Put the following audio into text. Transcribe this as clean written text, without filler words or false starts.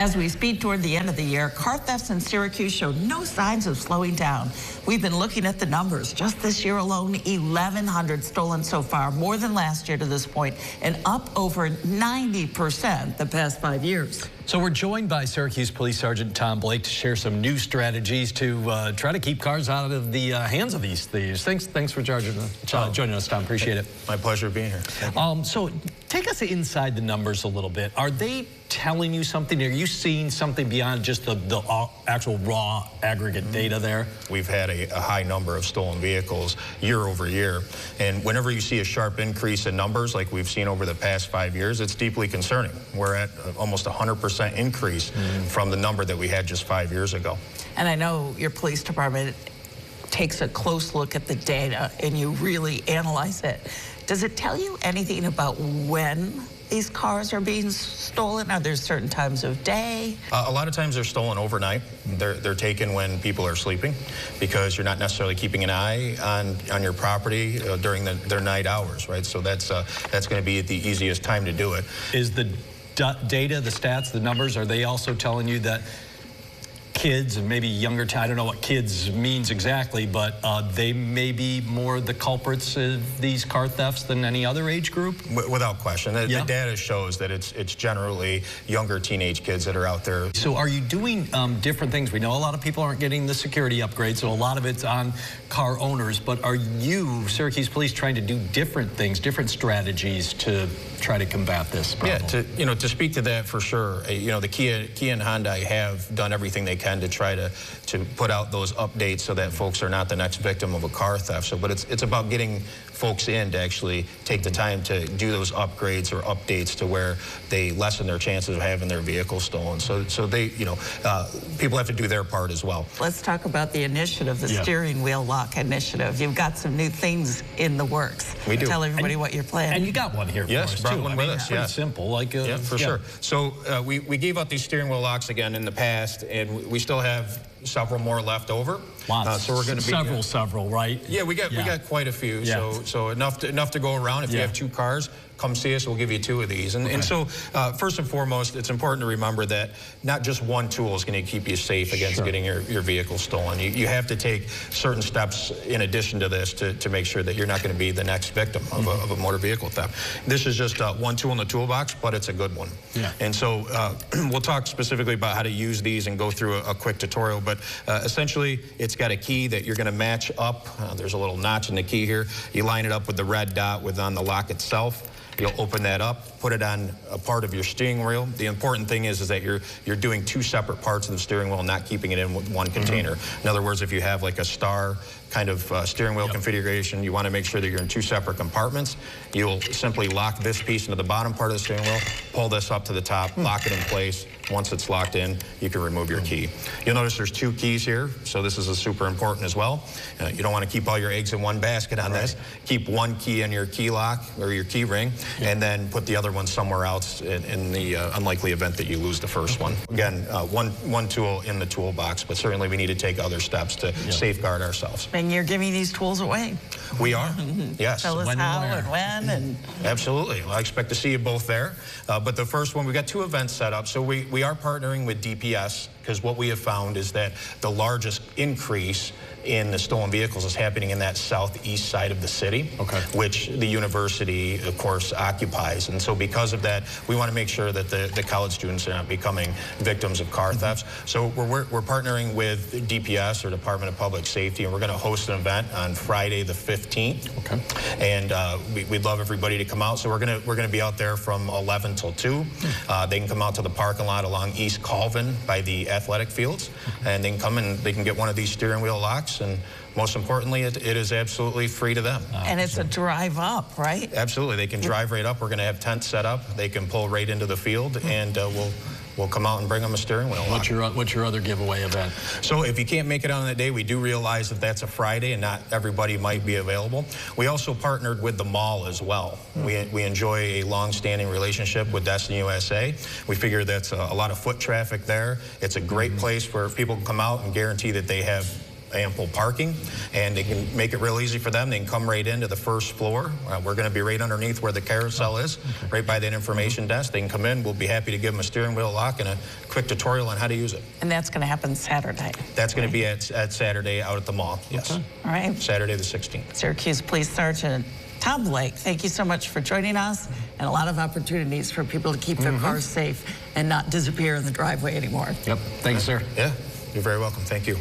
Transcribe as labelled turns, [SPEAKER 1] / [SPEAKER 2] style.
[SPEAKER 1] As we speed toward the end of the year, car thefts in Syracuse show no signs of slowing down. We've been looking at the numbers. Just this year alone, 1,100 stolen so far, more than last year to this point, and up over 90% the past 5 years.
[SPEAKER 2] So we're joined by Syracuse Police Sergeant Tom Blake to share some new strategies to try to keep cars out of the hands of these thieves. Thanks for joining us, Tom. Appreciate it.
[SPEAKER 3] My pleasure being here.
[SPEAKER 2] So take us inside the numbers a little bit. Are they telling you something? Are you seeing something beyond just the actual raw aggregate data there?
[SPEAKER 3] We've had a high number of stolen vehicles year over year. And whenever you see a sharp increase in numbers like we've seen over the past 5 years, it's deeply concerning. We're at almost 100% increase from the number that we had just 5 years ago.
[SPEAKER 1] And I know your police department takes a close look at the data and you really analyze it. Does it tell you anything about when these cars are being stolen? Are there certain times of day?
[SPEAKER 3] A lot of times they're stolen overnight. They're taken when people are sleeping because you're not necessarily keeping an eye on your property during their night hours, right? So that's going to be the easiest time to do it.
[SPEAKER 2] Is the data, the stats, the numbers, are they also telling you that kids and maybe younger, I don't know what kids means exactly, but they may be more the culprits of these car thefts than any other age group?
[SPEAKER 3] Without question. The data shows that it's generally younger teenage kids that are out there.
[SPEAKER 2] So are you doing different things? We know a lot of people aren't getting the security upgrade, so a lot of it's on car owners, but are you, Syracuse Police, trying to do different things, different strategies to try to combat this problem?
[SPEAKER 3] Yeah, to speak to that for sure, the Kia and Hyundai have done everything they can to try to put out those updates so that folks are not the next victim of a car theft. So, but it's about getting folks in to actually take the time to do those upgrades or updates to where they lessen their chances of having their vehicle stolen. So they, people have to do their part as well.
[SPEAKER 1] Let's talk about the initiative, the steering wheel lock initiative. You've got some new things in the works.
[SPEAKER 3] We do.
[SPEAKER 1] Tell everybody what you're planning.
[SPEAKER 2] And you got one here for us,
[SPEAKER 3] brought
[SPEAKER 2] too.
[SPEAKER 3] one with us.
[SPEAKER 2] Pretty simple.
[SPEAKER 3] Yeah, for sure. So we gave out these steering wheel locks again in the past, and we still have several more left over.
[SPEAKER 2] Lots.
[SPEAKER 3] So we're going to be
[SPEAKER 2] several, right?
[SPEAKER 3] Yeah, we got quite a few. Yeah. So enough to go around. If you have 2 cars, come see us. We'll give you 2 of these. And so first and foremost, it's important to remember that not just one tool is going to keep you safe against getting your vehicle stolen. You have to take certain steps in addition to this to make sure that you're not going to be the next victim of a motor vehicle theft. This is just one tool in the toolbox, but it's a good one.
[SPEAKER 2] Yeah.
[SPEAKER 3] And so we'll talk specifically about how to use these and go through a quick tutorial. But essentially, it's got a key that you're going to match up. There's a little notch in the key here. You line it up with the red dot on the lock itself. You'll open that up, put it on a part of your steering wheel. The important thing is that you're doing 2 separate parts of the steering wheel, not keeping it in one container. In other words, if you have like a star kind of steering wheel configuration, you want to make sure that you're in 2 separate compartments. You'll simply lock this piece into the bottom part of the steering wheel, pull this up to the top, lock it in place. Once it's locked in, you can remove your key. You'll notice there's 2 keys here, so this is super important as well. You don't want to keep all your eggs in one basket on this. Keep one key in your key lock or your key ring, and then put the other one somewhere else in the unlikely event that you lose the first one. Again, one tool in the toolbox, but certainly we need to take other steps to safeguard ourselves.
[SPEAKER 1] And you're giving these tools away.
[SPEAKER 3] We are, yes.
[SPEAKER 1] Tell us how and when. And
[SPEAKER 3] absolutely. Well, I expect to see you both there. But the first one, we've got 2 events set up. So we are partnering with DPS because what we have found is that the largest increase in the stolen vehicles is happening in that southeast side of the city, which the university, of course, occupies. And so because of that, we want to make sure that the college students are not becoming victims of car thefts. So we're partnering with DPS, or Department of Public Safety, and we're going to host an event on Friday the 15th. And we'd love everybody to come out. So we're going to be out there from 11 till 2. They can come out to the parking lot along East Colvin by the athletic fields, and they can come and they can get one of these steering wheel locks. And most importantly, it is absolutely free to them.
[SPEAKER 1] And it's a drive up, right?
[SPEAKER 3] Absolutely. They can drive right up. We're going to have tents set up. They can pull right into the field, and we'll come out and bring them a steering wheel lock.
[SPEAKER 2] What's your other giveaway event?
[SPEAKER 3] So if you can't make it on that day, we do realize that that's a Friday and not everybody might be available. We also partnered with the mall as well. We enjoy a long-standing relationship with Destiny USA. We figure that's a lot of foot traffic there. It's a great place where people can come out and guarantee that they have ample parking, and they can make it real easy for them. They can come right into the first floor. We're going to be right underneath where the carousel is, right by that information desk. They can come in. We'll be happy to give them a steering wheel lock and a quick tutorial on how to use it.
[SPEAKER 1] And that's going to happen Saturday.
[SPEAKER 3] That's going to be at Saturday out at the mall. Yes.
[SPEAKER 1] All right.
[SPEAKER 3] Saturday the 16th.
[SPEAKER 1] Syracuse Police Sergeant Tom Blake, thank you so much for joining us, and a lot of opportunities for people to keep their cars safe and not disappear in the driveway anymore.
[SPEAKER 2] Yep. Thank you, sir.
[SPEAKER 3] Yeah. You're very welcome. Thank you.